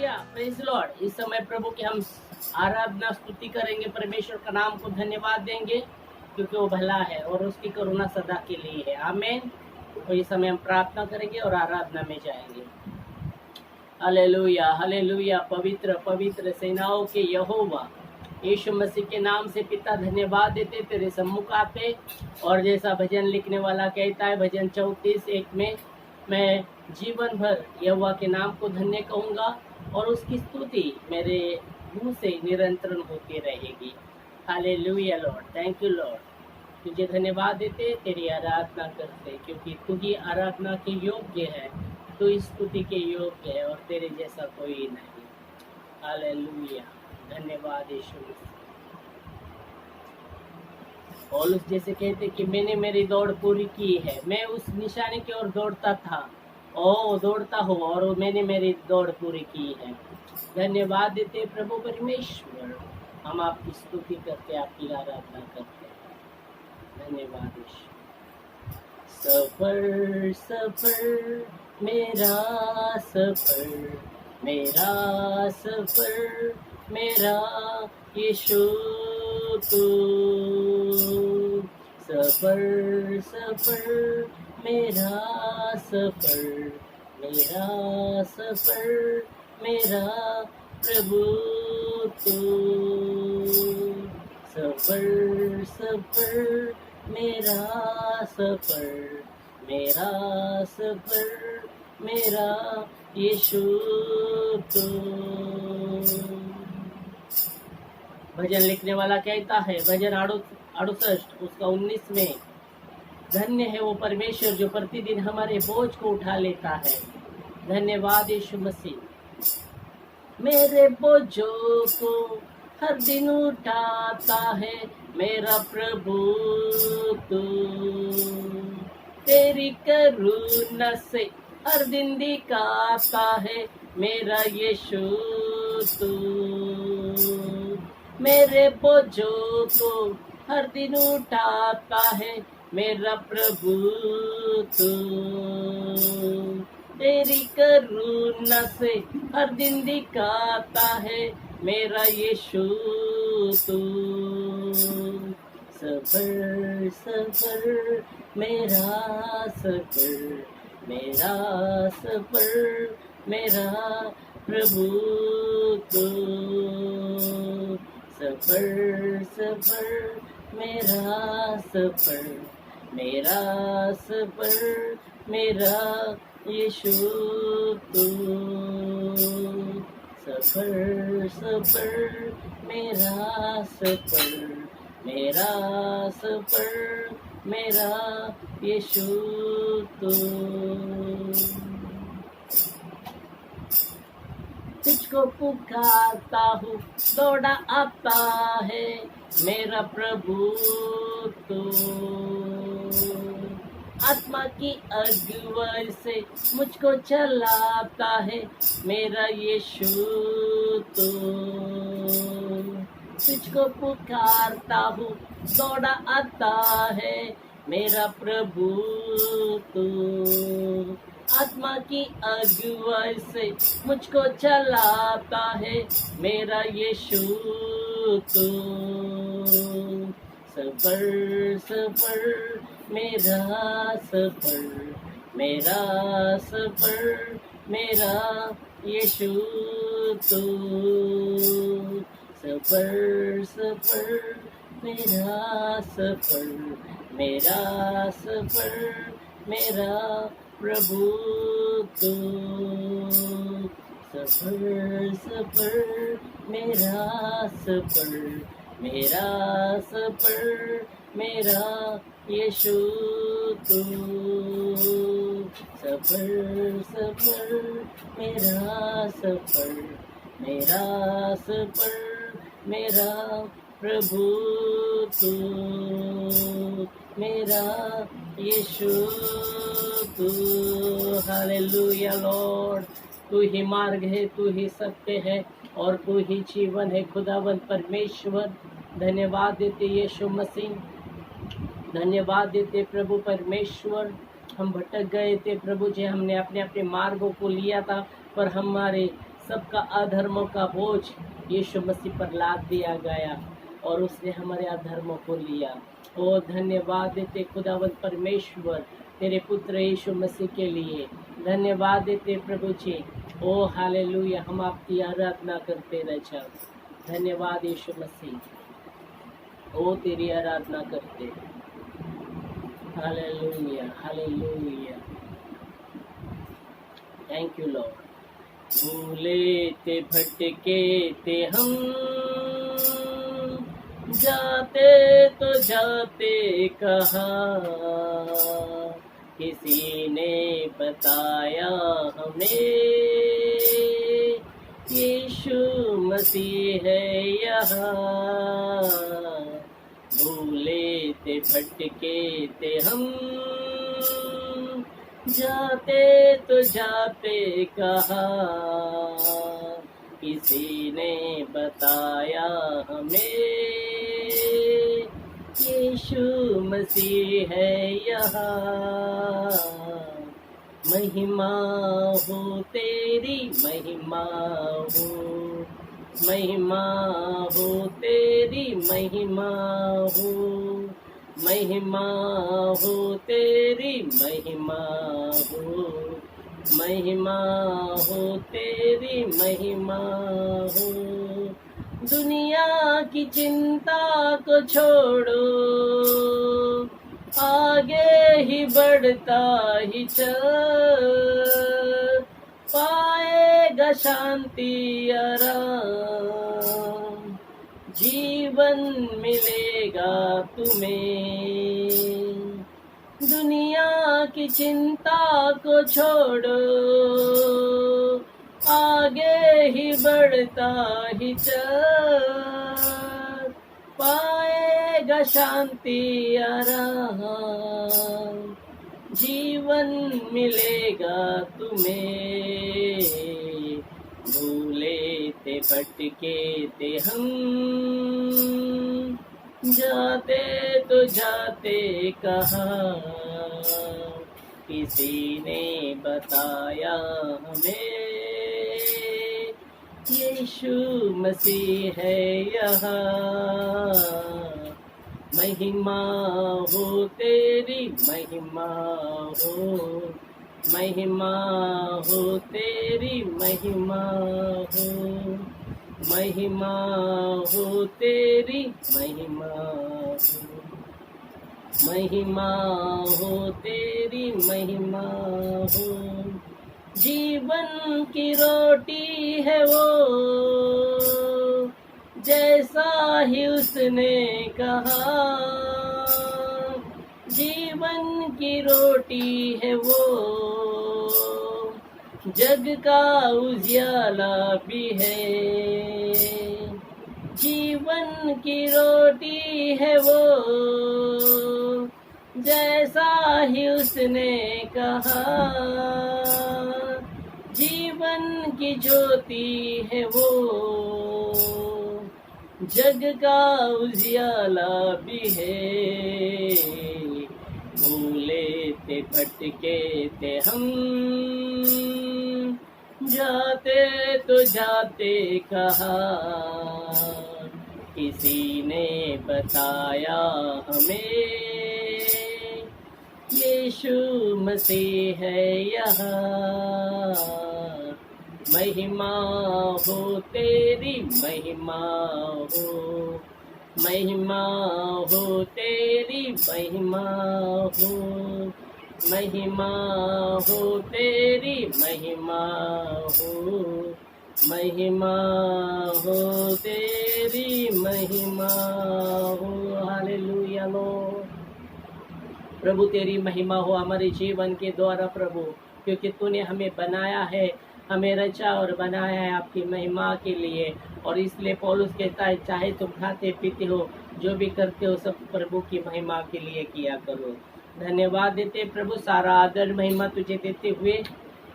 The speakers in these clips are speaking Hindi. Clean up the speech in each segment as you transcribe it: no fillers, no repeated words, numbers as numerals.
Hallelujah, praise Lord. इस समय प्रभु की हम आराधना स्तुति करेंगे, परमेश्वर का नाम को धन्यवाद देंगे क्योंकि वो भला है और उसकी करुणा सदा के लिए है। आमीन। तो इस समय हम प्रार्थना करेंगे और आराधना में जाएंगे। हालेलुया हालेलुया, पवित्र पवित्र सेनाओं के यहोवा यीशु मसीह के नाम से पिता धन्यवाद देते तेरे सम्मुख आते। और जैसा भजन लिखने वाला कहता है, भजन 34:1 में, मैं जीवन भर यहोवा के नाम को धन्य कहूँगा और उसकी स्तुति मेरे मुंह से निरंतर होती रहेगी। Hallelujah Lord, thank you Lord. तुझे धन्यवाद देते, तेरी आराधना करते क्योंकि तू ही आराधना के योग्य है, तू इस स्तुति के योग्य है और तेरे जैसा कोई नहीं। हालेलुया, धन्यवाद यीशु मसीह। पौलुस जैसे कहते कि मैंने मेरी दौड़ पूरी की है, मैं उस निशाने की ओर दौड़ता था दौड़ता हूँ और मैंने मेरी दौड़ पूरी की है। धन्यवाद देते प्रभु परमेश्वर, हम आपकी स्तुति करते, आपकी आराधना करते। धन्यवाद यीशु। सफर सफर मेरा सफर, मेरा सफर मेरा यीशु तू। सफर सफर मेरा सफर, मेरा सफर मेरा प्रभु तू। सफर सफर मेरा सफर, मेरा सफर मेरा यीशु तू। भजन लिखने वाला कहता है, भजन 68 उसका 19 में, धन्य है वो परमेश्वर जो प्रतिदिन हमारे बोझ को उठा लेता है। धन्यवाद यीशु मसीह। मेरे बोझों को हर दिन उठाता है मेरा प्रभु तू। तेरी करुणा से हर दिन दिखाता है मेरा यीशु तू। मेरे बोझों को हर दिन उठाता है मेरा प्रभु तू। तेरी करुणा से हर दिन दिखाता है मेरा यीशु तू। सफर सफर मेरा सफर, मेरा सफर मेरा प्रभु तू। सफर सफर मेरा सफर, मेरा सफर मेरा यीशु तू। सफर सफर मेरा सफर, मेरा सफर मेरा यीशु तू। तुझको पुकारता हूँ दौड़ा आता है मेरा प्रभु तू। आत्मा की अगुवाई से मुझको चलाता है मेरा यीशु तू। तुझको पुकारता हूँ दौड़ा आता है मेरा प्रभु तू। आत्मा की अगुवाई से मुझको चलाता है मेरा यीशु तू। सफर सफर मेरा सफर, मेरा सफर मेरा यीशु तू। सफर सफर मेरा सफर, मेरा सफर मेरा प्रभु तू। सफर सफर मेरा सफर, मेरा सफर मेरा यीशु तू। सफर सफर मेरा सफर, मेरा सफर मेरा प्रभु तू। मेरा यीशु तू। हालेलुया लॉर्ड, तू ही मार्ग है, तू ही सत्य है और तू ही जीवन है। खुदावंत परमेश्वर, धन्यवाद देते यीशु मसीह, धन्यवाद देते प्रभु परमेश्वर। हम भटक गए थे प्रभु जी, हमने अपने अपने मार्गों को लिया था पर हमारे सबका अधर्मों का बोझ यीशु मसीह पर लाद दिया गया और उसने हमारे अधर्मों को लिया। ओ धन्यवाद देते खुदावंत परमेश्वर तेरे पुत्र यीशु मसीह के लिए, धन्यवाद देते प्रभु जी। ओ हालेलुया, हम आपकी आराधना करते रचा। धन्यवाद यीशु मसीह, ओ तेरी आराधना करते। Hallelujah hallelujah, thank you Lord. भूले ते भटके ते हम, जाते तो जाते कहाँ, किसी ने बताया हमें यीशु मसीह है यहाँ। भूले ते भटके ते हम, जाते तो जाते कहाँ, किसी ने बताया हमें यीशु मसीह है यहाँ। महिमा हो तेरी, महिमा हो, महिमा हो तेरी, महिमा हो, महिमा हो तेरी, महिमा हो, महिमा हो तेरी, महिमा हो। दुनिया की चिंता को छोड़ो, आगे ही बढ़ता ही चल, पाएगा शांति आराम, जीवन मिलेगा तुम्हें। दुनिया की चिंता को छोड़ो, आगे ही बढ़ता ही चल, पाएगा शांति आराम, जीवन मिलेगा तुम्हें। भूले ते भटके ते हम, जाते तो जाते कहाँ, किसी ने बताया हमें यीशु मसीह है यहाँ। महिमा हो तेरी, महिमा हो, महिमा हो तेरी, महिमा हो, महिमा हो तेरी, महिमा हो, महिमा हो तेरी, महिमा हो। जीवन की रोटी है वो, जैसा ही उसने कहा, जीवन की रोटी है वो, जग का उजियाला भी है। जीवन की रोटी है वो, जैसा ही उसने कहा, जीवन की ज्योति है वो, जग का उजियाला भी है। भूले ते भटके ते हम, जाते तो जाते कहाँ, किसी ने बताया हमें यीशु मसीह है यहाँ। महिमा हो तेरी, महिमा हो, महिमा हो तेरी, महिमा हो, महिमा हो तेरी, महिमा हो, महिमा हो तेरी, महिमा हो। Hallelujah Lord. प्रभु तेरी महिमा हो हमारे जीवन के द्वारा प्रभु, क्योंकि तूने हमें बनाया है, हमें रचा और बनाया है आपकी महिमा के लिए। और इसलिए पौलुस कहता है चाहे तुम खाते पीते हो, जो भी करते हो सब प्रभु की महिमा के लिए किया करो। धन्यवाद देते प्रभु, सारा आदर महिमा तुझे देते हुए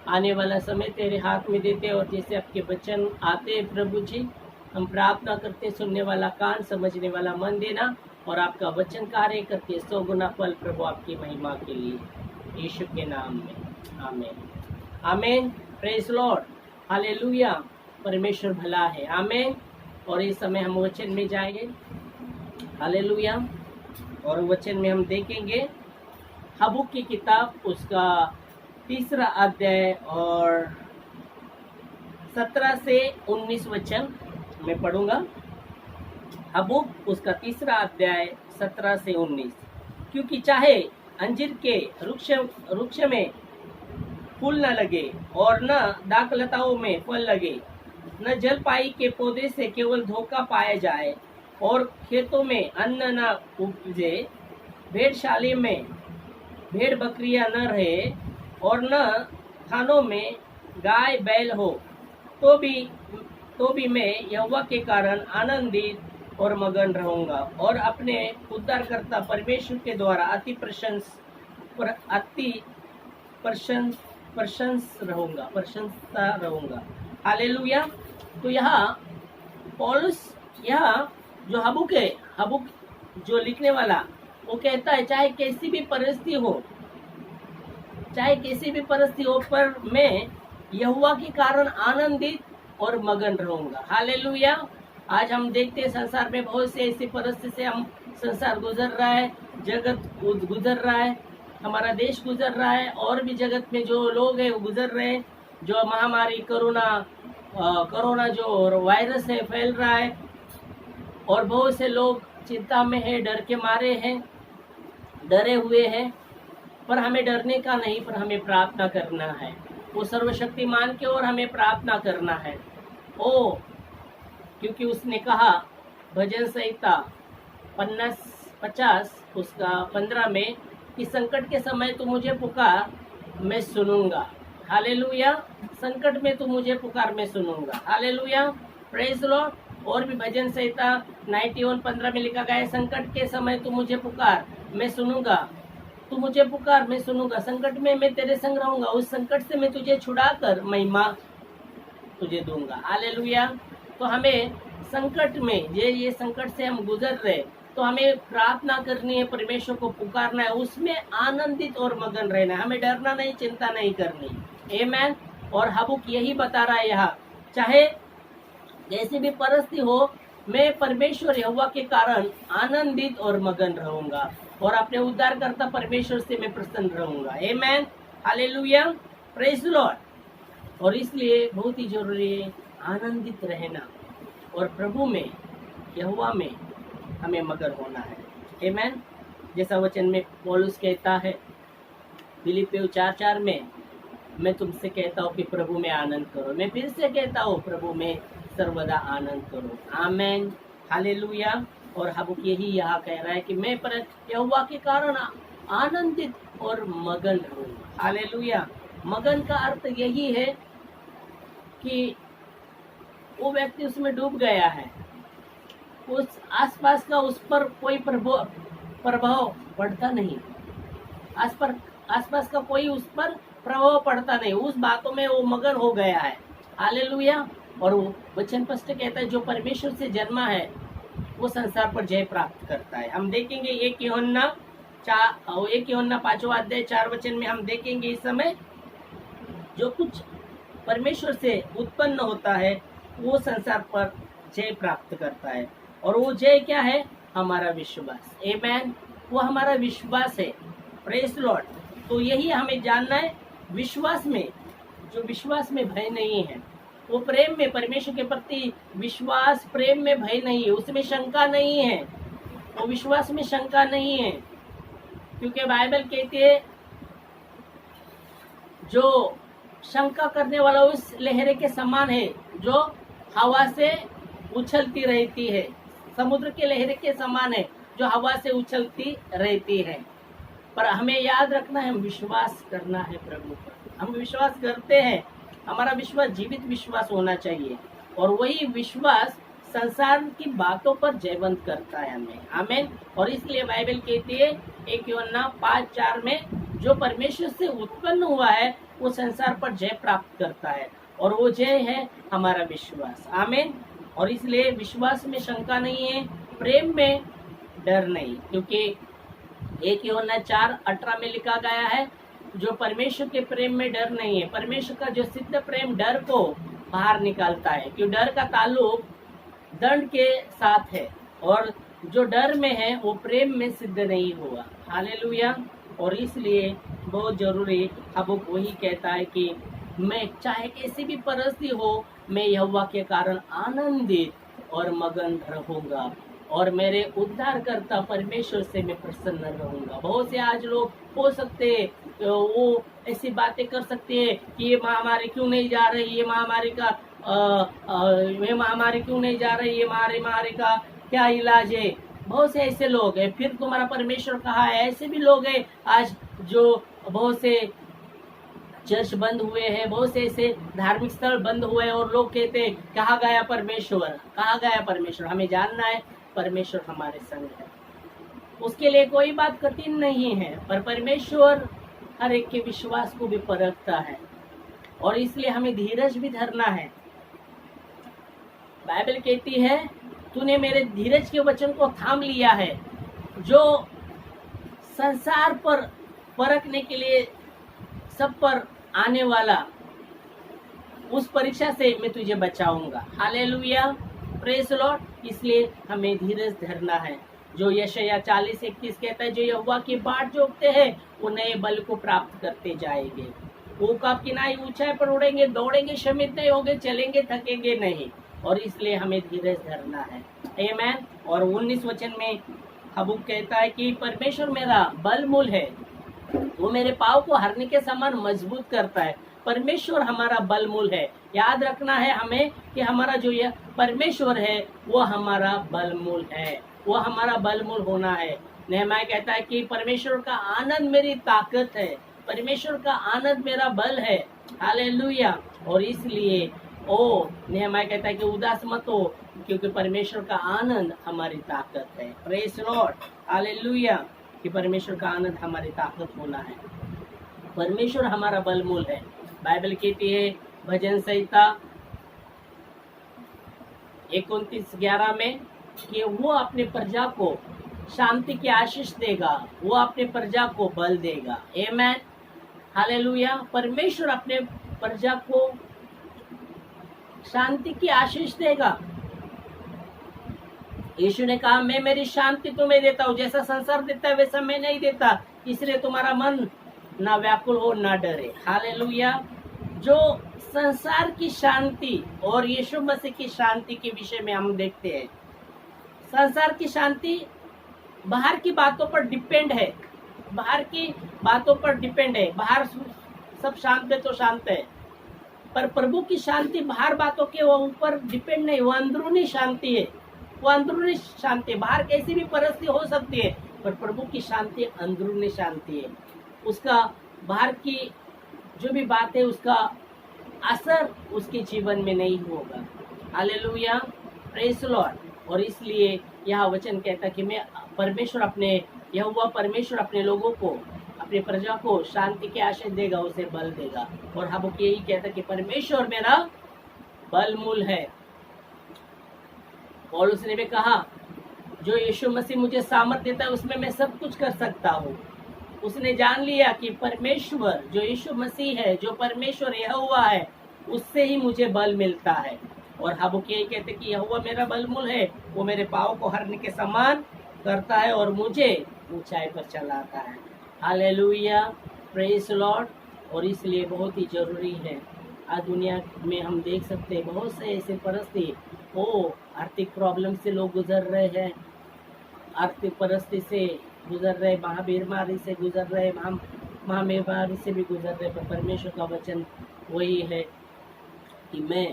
आने वाला समय तेरे हाथ में देते, और जैसे आपके वचन आते प्रभु जी, हम प्रार्थना करते सुनने वाला कान, समझने वाला मन देना, और आपका वचन कार्य करके 100 गुना फल प्रभु आपकी महिमा के लिए, यीशु के नाम में, आमीन आमीन। Praise Lord, hallelujah. परमेश्वर भला है। आमीन। और इस समय हम वचन में जाएंगे। हालेलुया। और वचन में हम देखेंगे हबक्कूक की किताब उसका 3 अध्याय और 17 से 19 वचन मैं पढ़ूंगा। हबक्कूक उसका 3 अध्याय 17 से 19। क्योंकि चाहे अंजीर के वृक्ष में फूल न लगे और न दाखलताओं में फल लगे, न जलपाई के पौधे से केवल धोखा पाया जाए, और खेतों में अन्न न उपजे, भेड़शाला में भेड़ बकरियां न रहे, और न थानों में गाय बैल हो, तो भी मैं यहोवा के कारण आनंदित और मगन रहूंगा, और अपने उद्धारकर्ता परमेश्वर के द्वारा अति प्रशंसा रहूंगा। हालेलुया। तो यहाँ पौलुस, यहाँ जो हबक्कूक जो लिखने वाला, वो कहता है चाहे कैसी भी परिस्थिति हो, पर मैं यहोवा के कारण आनंदित और मगन रहूंगा। हालेलुया। आज हम देखते हैं संसार में बहुत से ऐसी परिस्थिति से हम संसार गुजर रहा है, जगत गुजर रहा है, हमारा देश गुजर रहा है, और भी जगत में जो लोग हैं वो गुजर रहे हैं। जो महामारी कोरोना जो वायरस है फैल रहा है, और बहुत से लोग चिंता में है, डर के मारे हैं, डरे हुए हैं। पर हमें डरने का नहीं, पर हमें प्रार्थना करना है वो सर्वशक्तिमान के, और हमें प्रार्थना करना है। क्योंकि उसने कहा भजन संहिता 50 उसका 15 में कि संकट के समय तू मुझे पुकार, मैं सुनूंगा। हालेलुया। संकट में तू मुझे पुकार, मैं सुनूंगा। हालेलुया। Praise Lord. और भी भजन संहिता 91:15 में लिखा गया है, संकट के समय तू मुझे पुकार, मैं सुनूंगा। तू मुझे पुकार, मैं सुनूंगा। संकट में मैं तेरे संग रहूंगा। उस संकट से मैं तुझे छुड़ाकर महिमा तुझे दूंगा। हालेलुया। तो हमें संकट में ये संकट से हम गुजर रहे, तो हमें प्रार्थना करनी है, परमेश्वर को पुकारना है, उसमें आनंदित और मगन रहना है। हमें डरना नहीं, चिंता नहीं करनी। आमीन। और हबक्कूक यही बता रहा है यहाँ, चाहे जैसी भी परिस्थिति हो, मैं परमेश्वर यहोवा के कारण आनंदित और मगन रहूंगा, और अपने उद्धारकर्ता परमेश्वर से मैं प्रसन्न रहूंगा। आमीन। हालेलुया। Praise the Lord. और इसलिए बहुत ही जरूरी है आनंदित रहना, और प्रभु में, यहोवा में हमें मगन होना है। आमीन। जैसा वचन में पौलुस कहता है फिलिप्पियों 4:4 में, मैं तुमसे कहता हूँ कि प्रभु में आनंद करो। मैं फिर से कहता हूँ, प्रभु में सर्वदा आनंद करो। आमीन। हालेलुया। और हबक्कूक यही यहाँ कह रहा है कि मैं पर यहोवा के कारण आनंदित और मगन रहूंगा। हालेलुया। मगन का अर्थ यही है कि वो व्यक्ति उसमें डूब गया है, उस आसपास का उस पर कोई प्रभाव पड़ता नहीं, आसपास का कोई उस पर प्रभाव पड़ता नहीं, उस बातों में वो मगन हो गया है। हालेलुया। और वो वचन स्पष्ट कहता है, जो परमेश्वर से जन्मा है वो संसार पर जय प्राप्त करता है। हम देखेंगे 1 यूहन्ना 5वां अध्याय 4 वचन में हम देखेंगे, इस समय जो कुछ परमेश्वर से उत्पन्न होता है वो संसार पर जय प्राप्त करता है। और वो जय क्या है? हमारा विश्वास। आमीन। वो हमारा विश्वास है। Praise Lord. तो यही हमें जानना है, विश्वास में, जो विश्वास में भय नहीं है, वो प्रेम में, परमेश्वर के प्रति विश्वास, प्रेम में भय नहीं है, उसमें शंका नहीं है, वो विश्वास में शंका नहीं है। क्योंकि बाइबल कहती है, जो शंका करने वाला उस लहरे के समान है जो हवा से उछलती रहती है, समुद्र के लहरे के समान है जो हवा से उछलती रहती है। पर हमें याद रखना है, हम विश्वास करना है प्रभु पर। हम विश्वास करते हैं, हमारा विश्वास जीवित विश्वास होना चाहिए, और वही विश्वास संसार की बातों पर जयवंत करता है हमें। आमीन। और इसलिए बाइबल कहती है 1 यूहन्ना 5:4 में, जो परमेश्वर से उत्पन्न हुआ है वो संसार पर जय प्राप्त करता है, और वो जय है हमारा विश्वास। आमीन। और इसलिए विश्वास में शंका नहीं है, प्रेम में डर नहीं, क्योंकि 1 यूहन्ना 4:18 में लिखा गया है, जो परमेश्वर के प्रेम में डर नहीं है। परमेश्वर का जो सिद्ध प्रेम डर को बाहर निकालता है, क्यों डर का ताल्लुक दंड के साथ है, और जो डर में है वो प्रेम में सिद्ध नहीं हुआ। हालेलुया। और इसलिए बहुत जरूरी हबक्कुक वही कहता है कि मैं चाहे कैसी भी परिस्थिति हो, मैं यहोवा के कारण आनंदित और मगन रहूंगा, और मेरे उद्धारकर्ता परमेश्वर से मैं प्रसन्न रहूंगा। बहुत से आज लोग हो सकते हैं वो ऐसी बातें कर सकते हैं कि ये महामारी क्यों नहीं जा रही, ये महामारी का ये महामारी क्यों नहीं जा रही, ये महामारी का क्या इलाज है। बहुत से ऐसे लोग हैं। फिर तुम्हारा परमेश्वर कहाँ है? ऐसे भी लोग हैं आज जो बहुत से चर्च बंद हुए हैं, बहुत से ऐसे धार्मिक स्थल बंद हुए हैं, और लोग कहते हैं कहाँ गया परमेश्वर, कहाँ गया परमेश्वर। हमें जानना है परमेश्वर हमारे संग है, उसके लिए कोई बात कठिन नहीं है, पर परमेश्वर हर एक के विश्वास को भी परखता है, और इसलिए हमें धीरज भी धरना है। बाइबल कहती है तूने मेरे धीरज के वचन को थाम लिया है, जो संसार पर परखने के लिए सब पर आने वाला उस परीक्षा से मैं तुझे बचाऊंगा। Hallelujah, praise Lord. इसलिए हमें धीरज धरना है, जो यशायाह 40:31 कहता है, जो यहोवा की बाट जोतते हैं वो नए बल को प्राप्त करते जाएंगे, वो कब किनाई ऊंचाई पर उड़ेंगे, दौड़ेंगे शमित नहीं होंगे, चलेंगे थकेंगे नहीं। और इसलिए हमें धीरज धरना है। आमीन। और 19 वचन में हबक्कुक कहता है कि परमेश्वर मेरा बलमूल है, वो मेरे पाँव को हरने के समान मजबूत करता है। परमेश्वर हमारा बलमूल है। याद रखना है हमें कि हमारा जो यह परमेश्वर है वो हमारा बलमूल है, वो हमारा बलमूल होना है। नेहमाया कहता है कि परमेश्वर का आनंद मेरी ताकत है, परमेश्वर का आनंद मेरा बल है। हालेलुया। और इसलिए नेहमाया कहता है कि उदास मत हो, क्योंकि परमेश्वर का आनंद हमारी ताकत है। Praise Lord. हालेलुया। कि परमेश्वर का आनंद हमारी ताकत होना है। परमेश्वर हमारा बलमूल है। बाइबल कहती है भजन संहिता 29:11 में कि वो अपने प्रजा को शांति की आशीष देगा, वो अपने प्रजा को बल देगा। आमीन। हालेलुया। परमेश्वर अपने प्रजा को शांति की आशीष देगा। यीशु ने कहा मैं मेरी शांति तुम्हें देता हूँ, जैसा संसार देता है वैसा मैं नहीं देता, इसलिए तुम्हारा मन ना व्याकुल हो ना डरे। हालेलुया। जो संसार की शांति और यीशु मसीह की शांति के विषय में हम देखते हैं, संसार की शांति बाहर की बातों पर डिपेंड है, बाहर की बातों पर डिपेंड है। बाहर सब शांत है तो शांत है, पर प्रभु की शांति बाहर बातों के ऊपर डिपेंड नहीं, वो अंदरूनी शांति है, वो अंदरूनी शांति। बाहर कैसी भी परिस्थिति हो सकती है, पर प्रभु की शांति अंदरूनी शांति है। उसका बाहर की जो भी बात है उसका असर उसके जीवन में नहीं होगा। Hallelujah, praise Lord. और इसलिए यह वचन कहता है कि मैं परमेश्वर अपने यहोवा परमेश्वर अपने लोगों को, अपने प्रजा को शांति के आशीष देगा, उसे बल देगा। और हबक्कुक यही कहता है कि परमेश्वर मेरा बलमूल है। पौलुस ने भी कहा जो यीशु मसीह मुझे सामर्थ देता है उसमें मैं सब कुछ कर सकता हूँ। उसने जान लिया कि परमेश्वर जो यीशु मसीह है, जो परमेश्वर यहोवा है, उससे ही मुझे बल मिलता है। और हबक्कुक यही कहते कि यहोवा मेरा बलमूल है, वो मेरे पाँव को हरने के समान करता है और मुझे ऊंचाई पर चलाता है। Hallelujah, praise Lord. और इसलिए बहुत ही जरूरी है, आज दुनिया में हम देख सकते हैं बहुत से ऐसे परिस्थिति आर्थिक प्रॉब्लम से लोग गुजर रहे हैं, आर्थिक परिस्थिति से गुजर रहे, महाबीमारी से गुजर रहे, महाबीमारी से भी गुजर रहे। पर परमेश्वर का वचन वही है कि मैं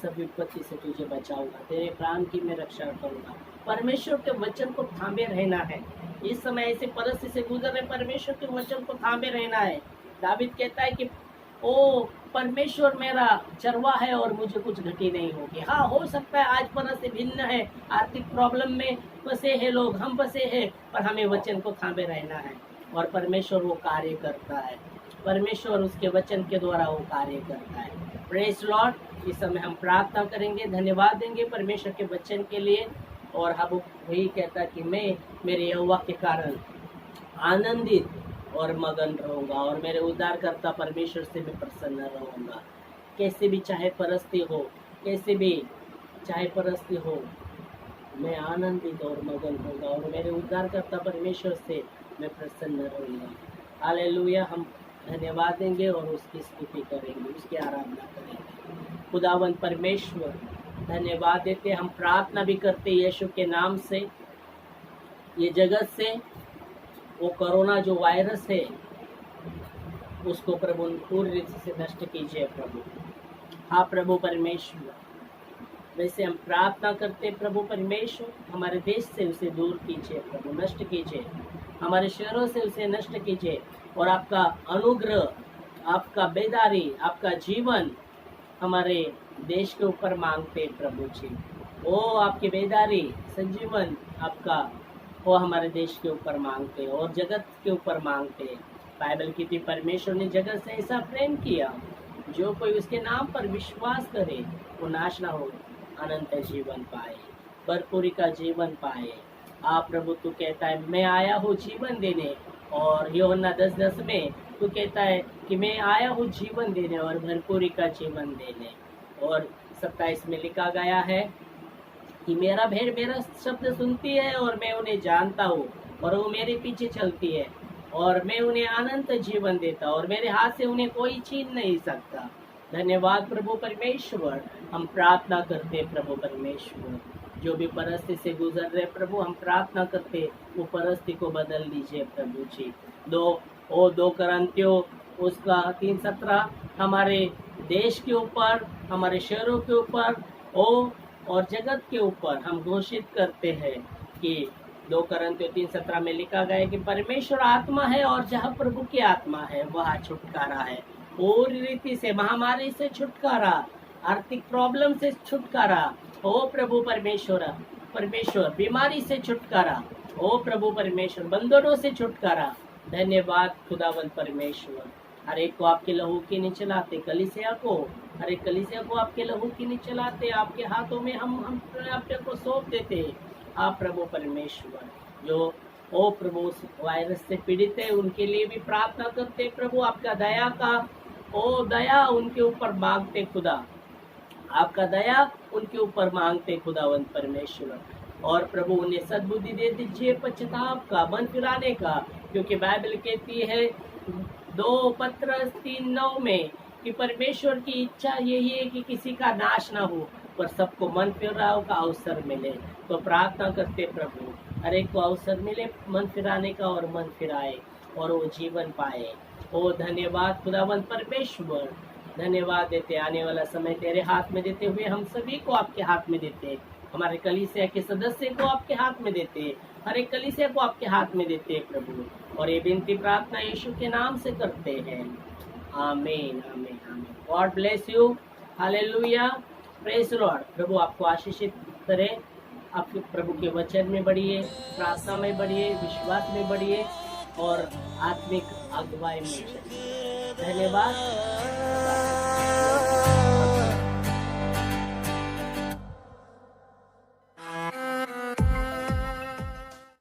सब विपत्ति से तुझे बचाऊंगा, तेरे प्राण की मैं रक्षा करूंगा। परमेश्वर के वचन को थामे रहना है। इस समय ऐसे परिस्थिति से गुजर रहे, परमेश्वर के वचन को थामे रहना है। दावीद कहता है कि ओ परमेश्वर मेरा चरवा है और मुझे कुछ घटी नहीं होगी। हाँ, हो सकता है आज परिस्थिति भिन्न है, आर्थिक प्रॉब्लम में फंसे हैं लोग, हम फंसे हैं, पर हमें वचन को थामे रहना है। और परमेश्वर वो कार्य करता है, परमेश्वर उसके वचन के द्वारा वो कार्य करता है। Praise Lord. इस समय हम प्रार्थना करेंगे, धन्यवाद देंगे परमेश्वर के वचन के लिए। और हबक्कुक वही कहता है कि मैं मेरे यहोवा के कारण आनंदित और मगन रहूंगा, और मेरे उद्धारकर्ता परमेश्वर से मैं प्रसन्न रहूंगा। कैसे भी चाहे परिस्थिति हो, कैसे भी चाहे परिस्थिति हो, मैं आनंदित और मगन होगा और मेरे उद्धारकर्ता परमेश्वर से मैं प्रसन्न रहूंगा। हालेलुया। हम धन्यवाद देंगे और उसकी स्तुति करेंगे, उसकी आराधना करेंगे। खुदावंत परमेश्वर धन्यवाद देते, हम प्रार्थना भी करते यीशु के नाम से, ये जगत से वो कोरोना जो वायरस है उसको प्रभु पूरी रीति से नष्ट कीजिए प्रभु। हाँ प्रभु परमेश्वर, वैसे हम प्रार्थना करते प्रभु परमेश्वर, हमारे देश से उसे दूर कीजिए प्रभु, नष्ट कीजिए, हमारे शहरों से उसे नष्ट कीजिए और आपका अनुग्रह, आपका बेदारी, आपका जीवन हमारे देश के ऊपर मांगते प्रभु जी। ओ आपकी बेदारी, संजीवन आपका वो हमारे देश के ऊपर मांगते और जगत के ऊपर मांगते। बाइबल की थी, परमेश्वर ने जगत से ऐसा प्रेम किया, जो कोई उसके नाम पर विश्वास करे वो नाश ना हो, अनंत जीवन पाए, भरपूरी का जीवन पाए। आप प्रभु तू कहता है मैं आया हूँ जीवन देने, और यूहन्ना 10:10 में तू कहता है कि मैं आया हूँ जीवन देने और भरपूरी का जीवन देने। और 27 में लिखा गया है कि मेरा भेड़ मेरा शब्द सुनती है और मैं उन्हें जानता हूँ और वो मेरे पीछे चलती है और मैं उन्हें अनंत जीवन देता और मेरे हाथ से उन्हें कोई छीन नहीं सकता। धन्यवाद प्रभु परमेश्वर। हम प्रार्थना करते प्रभु परमेश्वर, जो भी परिस्थिति से गुजर रहे प्रभु, हम प्रार्थना करते वो परिस्थिति को बदल दीजिए प्रभु जी। 2 करंथियों उसका 3:17 हमारे देश के ऊपर, हमारे शहरों के ऊपर और जगत के ऊपर हम घोषित करते हैं कि 2 करंथियों 3:17 में लिखा गया है कि परमेश्वर आत्मा है और जहाँ प्रभु की आत्मा है वहाँ छुटकारा है। पूरी रीति से महामारी से छुटकारा, आर्थिक प्रॉब्लम से छुटकारा, ओ प्रभु परमेश्वर बीमारी से छुटकारा, ओ प्रभु परमेश्वर बंधनों से छुटकारा। धन्यवाद खुदावंत परमेश्वर। हर एक को आपके लहू के नीचे लाते, कलीसिया को, हर एक कलीसिया को आपके लहू के नीचे लाते, आपके हाथों में हम अपने को सौंप देते। आप प्रभु परमेश्वर, जो ओ प्रभु उस वायरस से पीड़ित है उनके लिए भी प्रार्थना करते प्रभु, आपका दया का दया उनके ऊपर मांगते खुदा, आपका दया उनके ऊपर मांगते खुदावंत परमेश्वर। और प्रभु उन्हें सद्बुद्धि दे दीजिए पश्चाताप का, मन फिराने का, क्योंकि बाइबल कहती है 2 पत्रस 3:9 में कि परमेश्वर की इच्छा यही है कि किसी का नाश ना हो पर सबको मन फिराव का अवसर मिले। तो प्रार्थना करते प्रभु हर एक को अवसर मिले मन फिराने का और मन फिराए और वो जीवन पाए। ओ धन्यवाद खुदावंत परमेश्वर, धन्यवाद देते। आने वाला समय तेरे हाथ में देते हुए हम सभी को आपके हाथ में देते, हमारे कलीसिया के सदस्य को आपके हाथ में देते, हर एक कलीसिया को आपके हाथ में देते प्रभु। और ये विनती प्रार्थना यीशु के नाम से करते हैं, आमीन आमीन आमीन। God bless you, hallelujah, praise Lord. प्रभु आपको आशीषित करे, आपके प्रभु के वचन में बढ़िए, प्रार्थना में बढ़िए, विश्वास में बढ़िए और आत्मिक अगुवाई में चलिए। धन्यवाद।